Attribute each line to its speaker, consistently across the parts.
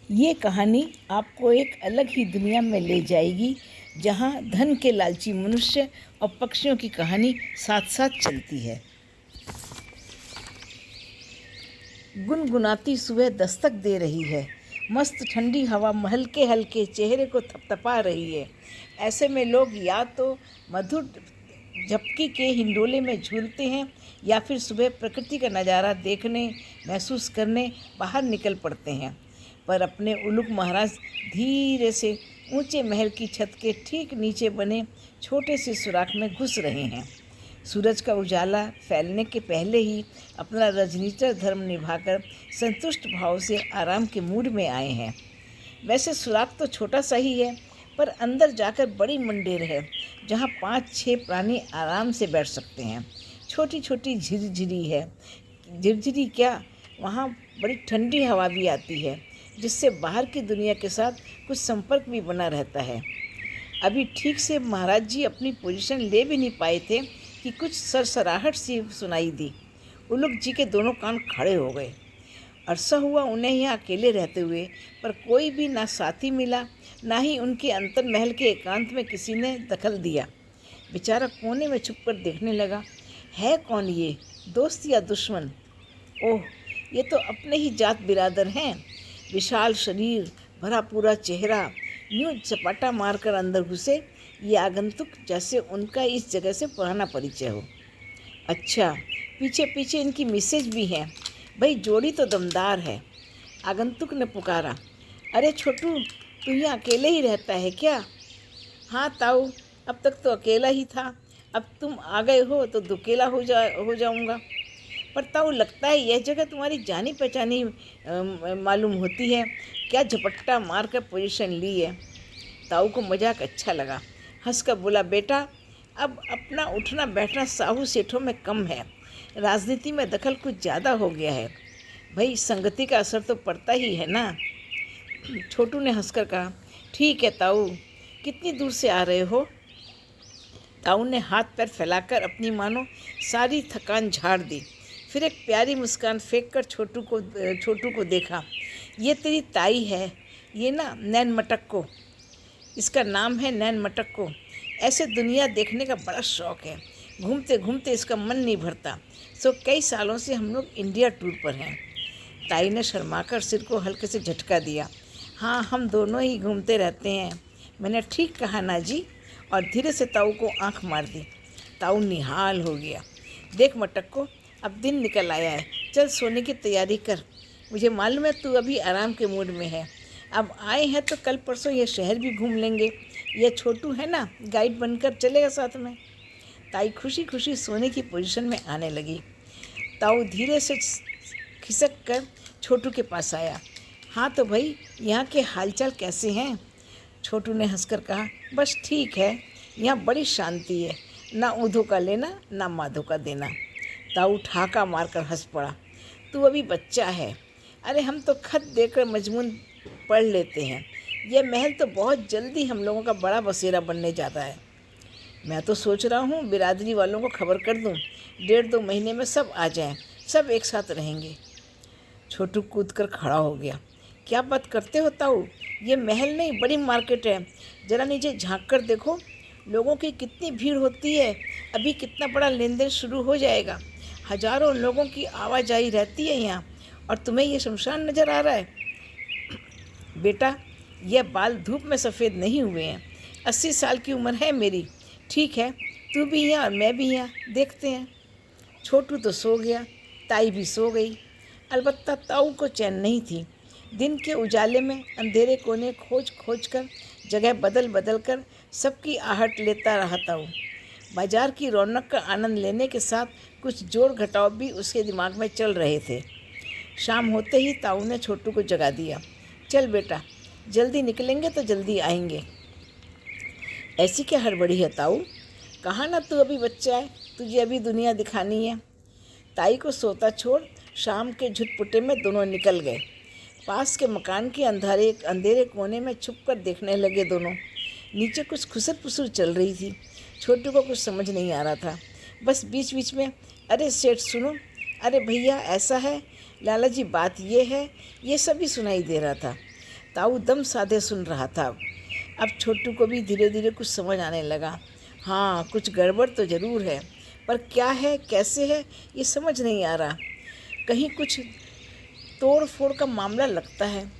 Speaker 1: ये कहानी आपको एक अलग ही दुनिया में ले जाएगी, जहाँ धन के लालची मनुष्य और पक्षियों की कहानी साथ साथ चलती है। गुनगुनाती सुबह दस्तक दे रही है। मस्त ठंडी हवा हल्के हल्के चेहरे को थपथपा रही है। ऐसे में लोग या तो मधुर झपकी के हिंडोले में झूलते हैं या फिर सुबह प्रकृति का नज़ारा देखने महसूस करने बाहर निकल पड़ते हैं। पर अपने उलूक महाराज धीरे से ऊंचे महल की छत के ठीक नीचे बने छोटे से सुराख में घुस रहे हैं। सूरज का उजाला फैलने के पहले ही अपना रजनीचर धर्म निभाकर संतुष्ट भाव से आराम के मूड में आए हैं। वैसे सुराख तो छोटा सा ही है, पर अंदर जाकर बड़ी मंडेर है, जहाँ 5-6 प्राणी आराम से बैठ सकते हैं। छोटी छोटी झिरझिरी है, झिरझिरी क्या, वहाँ बड़ी ठंडी हवा भी आती है, जिससे बाहर की दुनिया के साथ कुछ संपर्क भी बना रहता है। अभी ठीक से महाराज जी अपनी पोजीशन ले भी नहीं पाए थे कि कुछ सरसराहट सी सुनाई दी। उलूक जी के दोनों कान खड़े हो गए। अरसा हुआ उन्हें यहाँ अकेले रहते हुए, पर कोई भी ना साथी मिला, ना ही उनके अंतर महल के एकांत में किसी ने दखल दिया। बेचारा कोने में छुपकर देखने लगा, है कौन ये, दोस्त या दुश्मन? ओह, ये तो अपने ही जात बिरादर हैं। विशाल शरीर, भरा पूरा चेहरा, यूँ चपाटा मारकर अंदर घुसे ये आगंतुक, जैसे उनका इस जगह से पुराना परिचय हो। अच्छा, पीछे पीछे इनकी मिसेज भी है। भाई जोड़ी तो दमदार है। आगंतुक ने पुकारा, अरे छोटू, तू यहाँ अकेले ही रहता है क्या? हाँ ताऊ, अब तक तो अकेला ही था, अब तुम आ गए हो तो दुकेला हो जाऊँगा। पर ताऊ, लगता है यह जगह तुम्हारी जानी पहचानी मालूम होती है। क्या झपट्टा मार कर पोजीशन ली है? ताऊ को मजाक अच्छा लगा, हंसकर बोला, बेटा, अब अपना उठना बैठना साहू सेठों में कम है, राजनीति में दखल कुछ ज़्यादा हो गया है। भाई संगति का असर तो पड़ता ही है ना। छोटू ने हंसकर कहा, ठीक है ताऊ, कितनी दूर से आ रहे हो? ताऊ ने हाथ पैर फैलाकर अपनी मानो सारी थकान झाड़ दी, फिर एक प्यारी मुस्कान फेंक कर छोटू को देखा। ये तेरी ताई है, ये ना नैन मटक्को, इसका नाम है नैन मटक्को। ऐसे दुनिया देखने का बड़ा शौक़ है, घूमते घूमते इसका मन नहीं भरता, सो कई सालों से हम लोग इंडिया टूर पर हैं। ताई ने शर्माकर सिर को हल्के से झटका दिया, हाँ, हम दोनों ही घूमते रहते हैं। मैंने ठीक कहा ना जी? और धीरे से ताऊ को आंख मार दी। ताऊ निहाल हो गया। देख मटक्को, अब दिन निकल आया है, चल सोने की तैयारी कर। मुझे मालूम है तू अभी आराम के मूड में है। अब आए हैं तो कल परसों ये शहर भी घूम लेंगे। ये छोटू है ना, गाइड बनकर चलेगा साथ में। ताई खुशी खुशी सोने की पोजीशन में आने लगी। ताऊ धीरे से खिसक कर छोटू के पास आया। हाँ तो भाई, यहाँ के हालचाल कैसे हैं? छोटू ने हंसकर कहा, बस ठीक है, यहाँ बड़ी शांति है, ना ऊधो का लेना ना माधो का देना। ताऊ ठाका मारकर हंस पड़ा, तू अभी बच्चा है। अरे हम तो खत देकर मजमून पढ़ लेते हैं। यह महल तो बहुत जल्दी हम लोगों का बड़ा बसेरा बनने जाता है। मैं तो सोच रहा हूँ बिरादरी वालों को खबर कर दूँ, 1.5-2 महीने में सब आ जाएं, सब एक साथ रहेंगे। छोटू कूदकर खड़ा हो गया, क्या बात करते हो ताऊ? ये महल नहीं, बड़ी मार्केट है, ज़रा नीचे झांक कर देखो, लोगों की कितनी भीड़ होती है। अभी कितना बड़ा लेन देन शुरू हो जाएगा। हजारों लोगों की आवाजाही रहती है यहाँ, और तुम्हें ये शमशान नज़र आ रहा है? बेटा, यह बाल धूप में सफ़ेद नहीं हुए हैं, 80 साल की उम्र है मेरी। ठीक है, तू भी यहाँ और मैं भी यहाँ, देखते हैं। छोटू तो सो गया, ताई भी सो गई। अलबत्ता ताऊ को चैन नहीं थी। दिन के उजाले में अंधेरे कोने खोज खोज कर, जगह बदल बदल कर सबकी आहट लेता रहा ताऊ। बाजार की रौनक का आनंद लेने के साथ कुछ जोड़ घटाव भी उसके दिमाग में चल रहे थे। शाम होते ही ताऊ ने छोटू को जगा दिया, चल बेटा, जल्दी निकलेंगे तो जल्दी आएंगे। ऐसी क्या हड़बड़ी है ताऊ? कहाँ ना तू अभी बच्चा है, तुझे अभी दुनिया दिखानी है। ताई को सोता छोड़ शाम के झुटपुटे में दोनों निकल गए। पास के मकान के अंधेरे कोने में छुपकर देखने लगे दोनों। नीचे कुछ खुसर पुसर चल रही थी। छोटू को कुछ समझ नहीं आ रहा था, बस बीच बीच में, अरे सेठ सुनो, अरे भैया ऐसा है, लाला जी बात ये है, ये सभी सुनाई दे रहा था। ताऊ दम साधे सुन रहा था। अब छोटू को भी धीरे धीरे कुछ समझ आने लगा। हाँ, कुछ गड़बड़ तो ज़रूर है, पर क्या है, कैसे है, ये समझ नहीं आ रहा। कहीं कुछ तोड़ फोड़ का मामला लगता है।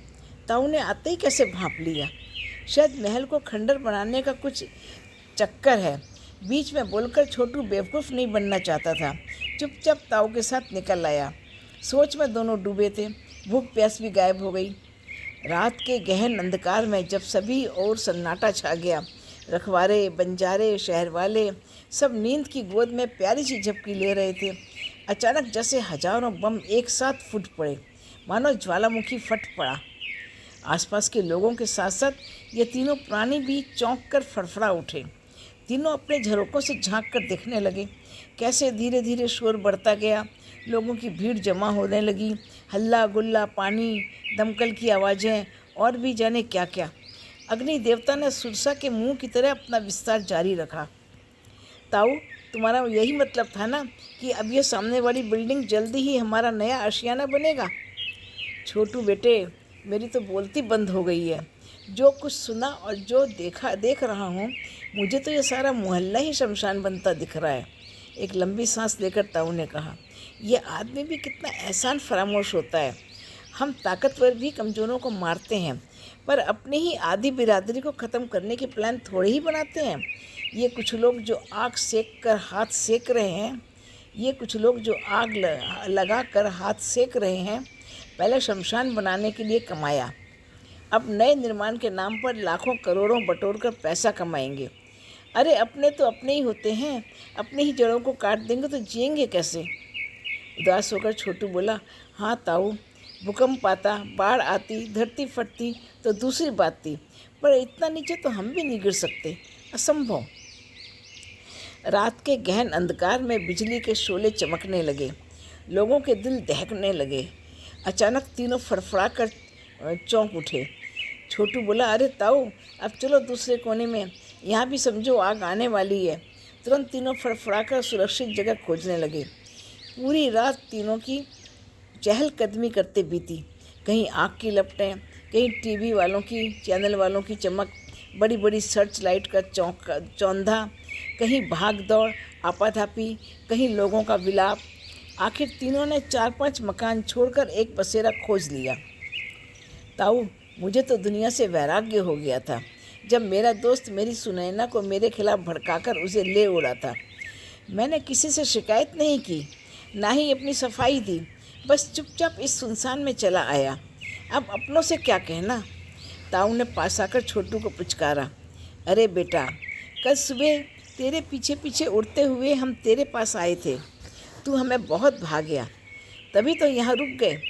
Speaker 1: ताऊ ने आते ही कैसे भांप लिया। शायद महल को खंडर बनाने का कुछ चक्कर है। बीच में बोलकर छोटू बेवकूफ़ नहीं बनना चाहता था। चुपचाप ताऊ के साथ निकल आया। सोच में दोनों डूबे थे। भूख प्यास भी गायब हो गई। रात के गहन अंधकार में जब सभी और सन्नाटा छा गया, रखवारे, बंजारे, शहर वाले सब नींद की गोद में प्यारी सी झपकी ले रहे थे। अचानक जैसे हजारों बम एक साथ फूट पड़े, मानो ज्वालामुखी फट पड़ा। आसपास के लोगों के साथ साथ ये तीनों प्राणी भी चौंक कर फड़फड़ा उठे। तीनों अपने झरोकों से झांक कर देखने लगे। कैसे धीरे धीरे शोर बढ़ता गया, लोगों की भीड़ जमा होने लगी। हल्ला गुल्ला, पानी, दमकल की आवाज़ें और भी जाने क्या क्या। अग्नि देवता ने सुरसा के मुंह की तरह अपना विस्तार जारी रखा। ताऊ, तुम्हारा यही मतलब था ना कि अब ये सामने वाली बिल्डिंग जल्दी ही हमारा नया आशियाना बनेगा? छोटू बेटे, मेरी तो बोलती बंद हो गई है। जो कुछ सुना और जो देख रहा हूँ, मुझे तो ये सारा मोहल्ला ही शमशान बनता दिख रहा है। एक लंबी सांस लेकर ताऊ ने कहा, यह आदमी भी कितना एहसान फरामोश होता है। हम ताकतवर भी कमज़ोरों को मारते हैं, पर अपनी ही आधी बिरादरी को ख़त्म करने के प्लान थोड़े ही बनाते हैं। ये कुछ लोग जो आग सेक कर हाथ सेक रहे हैं पहले शमशान बनाने के लिए कमाया, अब नए निर्माण के नाम पर लाखों करोड़ों बटोर कर पैसा कमाएंगे। अरे अपने तो अपने ही होते हैं, अपनी ही जड़ों को काट देंगे तो जिएंगे कैसे? उदास होकर छोटू बोला, हाँ ताऊ, भूकंप आता, बाढ़ आती, धरती फटती तो दूसरी बात थी, पर इतना नीचे तो हम भी नहीं गिर सकते, असंभव। रात के गहन अंधकार में बिजली के शोले चमकने लगे, लोगों के दिल दहकने लगे। अचानक तीनों फड़फड़ा कर चौंक उठे। छोटू बोला, अरे ताऊ, अब चलो दूसरे कोने में, यहाँ भी समझो आग आने वाली है। तुरंत तीनों फड़फड़ा कर सुरक्षित जगह खोजने लगे। पूरी रात तीनों की चहलकदमी करते बीती। कहीं आग की लपटें, कहीं टीवी वालों की, चैनल वालों की चमक, बड़ी बड़ी सर्च लाइट का चौंधा, कहीं भाग दौड़, आपाधापी, कहीं लोगों का विलाप। आखिर तीनों ने 4-5 मकान छोड़कर एक बसेरा खोज लिया। ताऊ, मुझे तो दुनिया से वैराग्य हो गया था जब मेरा दोस्त मेरी सुनैना को मेरे खिलाफ भड़काकर उसे ले उड़ा था। मैंने किसी से शिकायत नहीं की, ना ही अपनी सफाई दी, बस चुपचाप इस सुनसान में चला आया। अब अपनों से क्या कहना। ताऊ ने पास आकर छोटू को पुचकारा, अरे बेटा, कल सुबह तेरे पीछे पीछे उड़ते हुए हम तेरे पास आए थे, तू हमें बहुत भागया, तभी तो यहाँ रुक गए।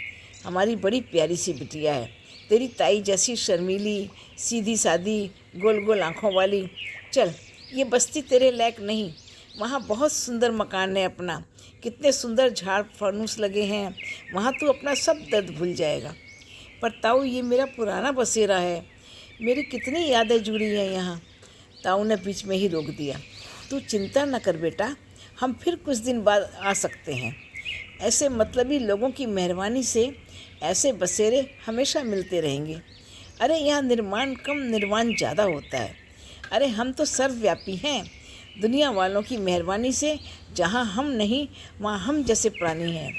Speaker 1: हमारी बड़ी प्यारी सी बिटिया है, तेरी ताई जैसी शर्मीली, सीधी सादी, गोल गोल आँखों वाली। चल, ये बस्ती तेरे लायक नहीं, वहाँ बहुत सुंदर मकान है अपना, कितने सुंदर झाड़ फर्नूस लगे हैं, वहाँ तू अपना सब दर्द भूल जाएगा। पर ताऊ, ये मेरा पुराना बसेरा है, मेरी कितनी यादें जुड़ी हैं यहाँ। ताऊ ने बीच में ही रोक दिया, तू चिंता न कर बेटा, हम फिर कुछ दिन बाद आ सकते हैं। ऐसे मतलबी लोगों की मेहरबानी से ऐसे बसेरे हमेशा मिलते रहेंगे। अरे यहाँ निर्माण कम, निर्वाण ज़्यादा होता है। अरे हम तो सर्वव्यापी हैं, दुनिया वालों की मेहरबानी से जहाँ हम नहीं वहाँ हम जैसे प्राणी हैं।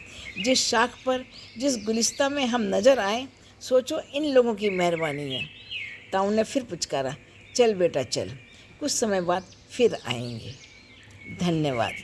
Speaker 1: जिस शाख पर, जिस गुलिस्ता में हम नज़र आए, सोचो इन लोगों की मेहरबानी है। ताऊ ने फिर पुचकारा, चल बेटा चल, कुछ समय बाद फिर आएंगे। धन्यवाद।